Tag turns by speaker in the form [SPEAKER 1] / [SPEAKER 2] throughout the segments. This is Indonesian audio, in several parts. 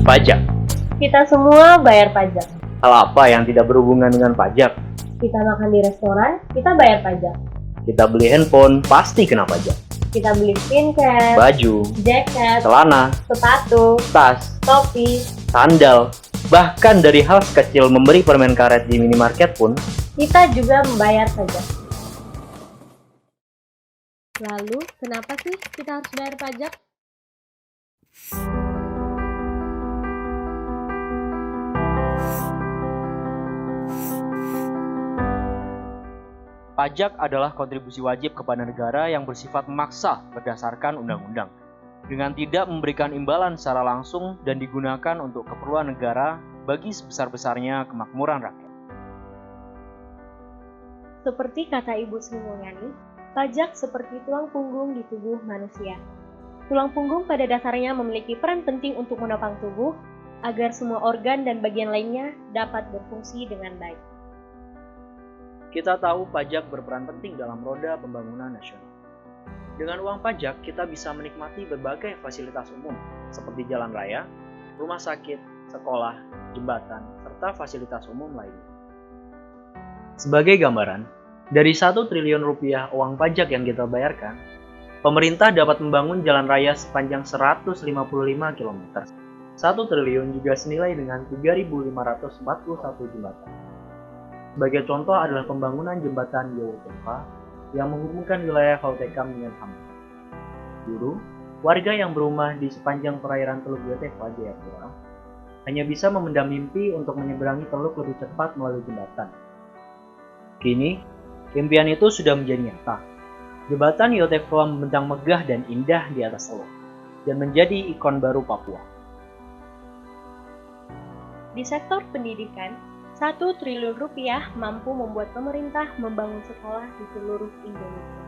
[SPEAKER 1] Pajak.
[SPEAKER 2] Kita semua bayar pajak.
[SPEAKER 1] Hal apa yang tidak berhubungan dengan pajak?
[SPEAKER 2] Kita makan di restoran, kita bayar pajak.
[SPEAKER 1] Kita beli handphone, pasti kena pajak.
[SPEAKER 2] Kita beli skincare,
[SPEAKER 1] Baju,
[SPEAKER 2] jaket,
[SPEAKER 1] celana,
[SPEAKER 2] sepatu,
[SPEAKER 1] tas,
[SPEAKER 2] topi.
[SPEAKER 1] sandal, bahkan dari hal sekecil memberi permen karet di minimarket pun,
[SPEAKER 2] Kita juga membayar pajak. Lalu, kenapa sih kita harus bayar pajak?
[SPEAKER 1] pajak adalah kontribusi wajib kepada negara yang bersifat memaksa berdasarkan undang-undang, dengan tidak memberikan imbalan secara langsung dan digunakan untuk keperluan negara bagi sebesar-besarnya kemakmuran rakyat.
[SPEAKER 2] Seperti kata Ibu Sri Mulyani, pajak seperti tulang punggung di tubuh manusia. Tulang punggung pada dasarnya memiliki peran penting untuk menopang tubuh agar semua organ dan bagian lainnya dapat berfungsi dengan baik.
[SPEAKER 1] Kita tahu pajak berperan penting dalam roda pembangunan nasional. Dengan uang pajak, kita bisa menikmati berbagai fasilitas umum seperti jalan raya, rumah sakit, sekolah, jembatan, serta fasilitas umum lainnya. Sebagai gambaran, dari 1 triliun rupiah uang pajak yang kita bayarkan, pemerintah dapat membangun jalan raya sepanjang 155 km. 1 triliun juga senilai dengan 3.541 jembatan. Sebagai contoh adalah pembangunan jembatan Yowo-Tempa yang menghubungkan wilayah Kautekam dengan Hambun. Dulu, warga yang berumah di sepanjang perairan Teluk Yotefa, Jayapura, hanya bisa memendam mimpi untuk menyeberangi teluk lebih cepat melalui jembatan. Kini, impian itu sudah menjadi nyata. Jembatan Yotefa membentang megah dan indah di atas teluk, dan menjadi ikon baru Papua.
[SPEAKER 2] Di sektor pendidikan, 1 triliun rupiah mampu membuat pemerintah membangun sekolah di seluruh Indonesia.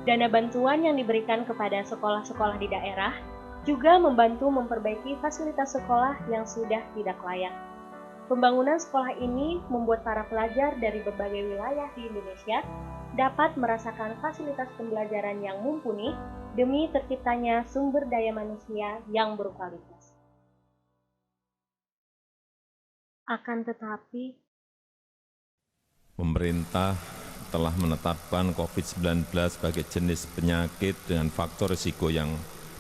[SPEAKER 2] Dana bantuan yang diberikan kepada sekolah-sekolah di daerah juga membantu memperbaiki fasilitas sekolah yang sudah tidak layak. Pembangunan sekolah ini membuat para pelajar dari berbagai wilayah di Indonesia dapat merasakan fasilitas pembelajaran yang mumpuni demi terciptanya sumber daya manusia yang berkualitas. Akan tetapi,
[SPEAKER 3] pemerintah telah menetapkan COVID-19 sebagai jenis penyakit dengan faktor risiko yang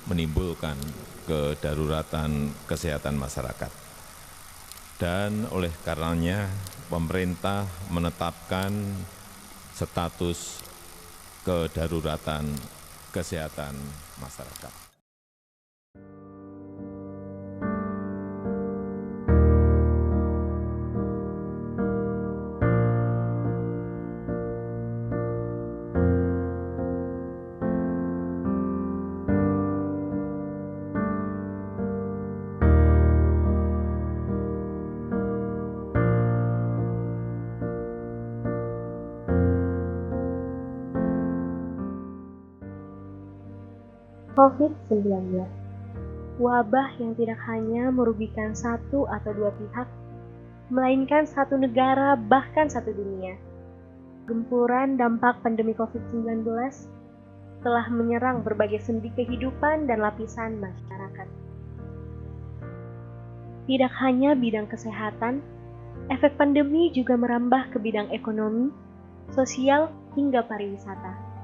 [SPEAKER 3] menimbulkan kedaruratan kesehatan masyarakat. Dan oleh karenanya, pemerintah menetapkan status kedaruratan kesehatan masyarakat.
[SPEAKER 2] COVID-19, wabah yang tidak hanya merugikan satu atau dua pihak, melainkan satu negara bahkan satu dunia. Gempuran dampak pandemi COVID-19 telah menyerang berbagai sendi kehidupan dan lapisan masyarakat. Tidak hanya bidang kesehatan, efek pandemi juga merambah ke bidang ekonomi, sosial, hingga pariwisata.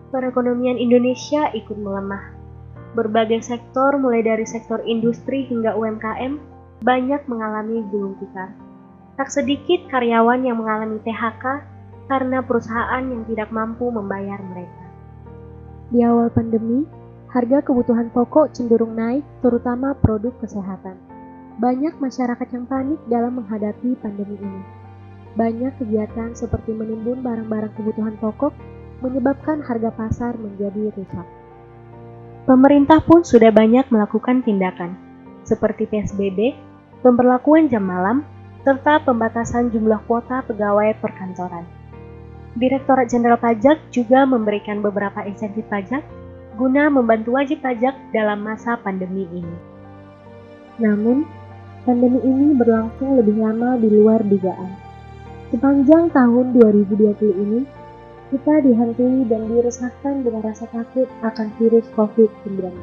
[SPEAKER 2] Perekonomian Indonesia ikut melemah. Berbagai sektor, mulai dari sektor industri hingga UMKM, banyak mengalami gulung tikar. Tak sedikit karyawan yang mengalami PHK karena perusahaan yang tidak mampu membayar mereka. Di awal pandemi, harga kebutuhan pokok cenderung naik, terutama produk kesehatan. Banyak masyarakat yang panik dalam menghadapi pandemi ini. Banyak kegiatan seperti menimbun barang-barang kebutuhan pokok menyebabkan harga pasar menjadi rusak. Pemerintah pun sudah banyak melakukan tindakan, seperti PSBB, pemberlakuan jam malam, serta pembatasan jumlah kuota pegawai perkantoran. Direktorat Jenderal Pajak juga memberikan beberapa insentif pajak guna membantu wajib pajak dalam masa pandemi ini. Namun, pandemi ini berlangsung lebih lama di luar dugaan. Sepanjang tahun 2020 ini, kita dihantui dan diresahkan dengan rasa takut akan virus COVID-19.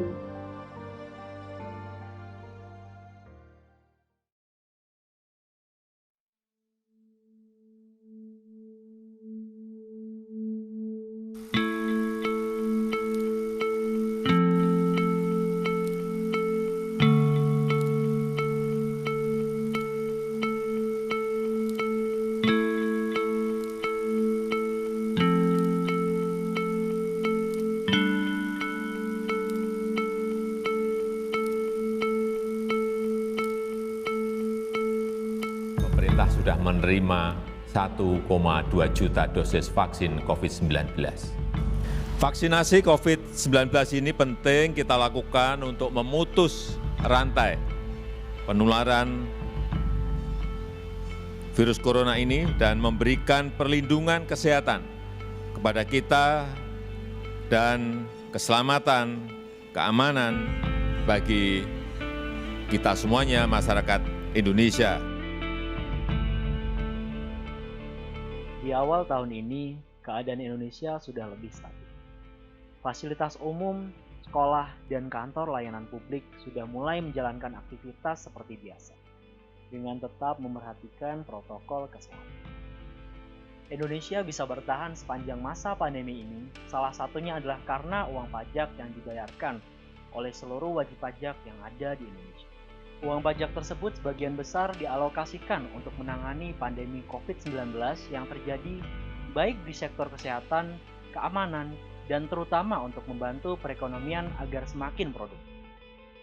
[SPEAKER 3] pemerintah sudah menerima 1,2 juta dosis vaksin COVID-19. Vaksinasi COVID-19 ini penting kita lakukan untuk memutus rantai penularan virus corona ini dan memberikan perlindungan kesehatan kepada kita dan keselamatan, keamanan bagi kita semuanya, masyarakat Indonesia.
[SPEAKER 1] Di awal tahun ini, keadaan Indonesia sudah lebih stabil. Fasilitas umum, sekolah, dan kantor layanan publik sudah mulai menjalankan aktivitas seperti biasa, dengan tetap memerhatikan protokol kesehatan. Indonesia bisa bertahan sepanjang masa pandemi ini, salah satunya adalah karena uang pajak yang dibayarkan oleh seluruh wajib pajak yang ada di Indonesia. Uang pajak tersebut sebagian besar dialokasikan untuk menangani pandemi COVID-19 yang terjadi baik di sektor kesehatan, keamanan, dan terutama untuk membantu perekonomian agar semakin produktif.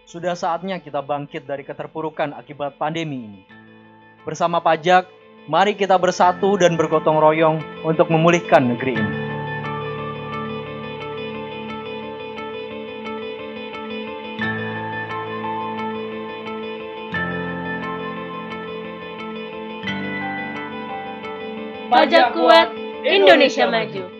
[SPEAKER 1] Sudah saatnya kita bangkit dari keterpurukan akibat pandemi ini. Bersama pajak, mari kita bersatu dan bergotong royong untuk memulihkan negeri ini.
[SPEAKER 2] Pajak kuat, Indonesia maju.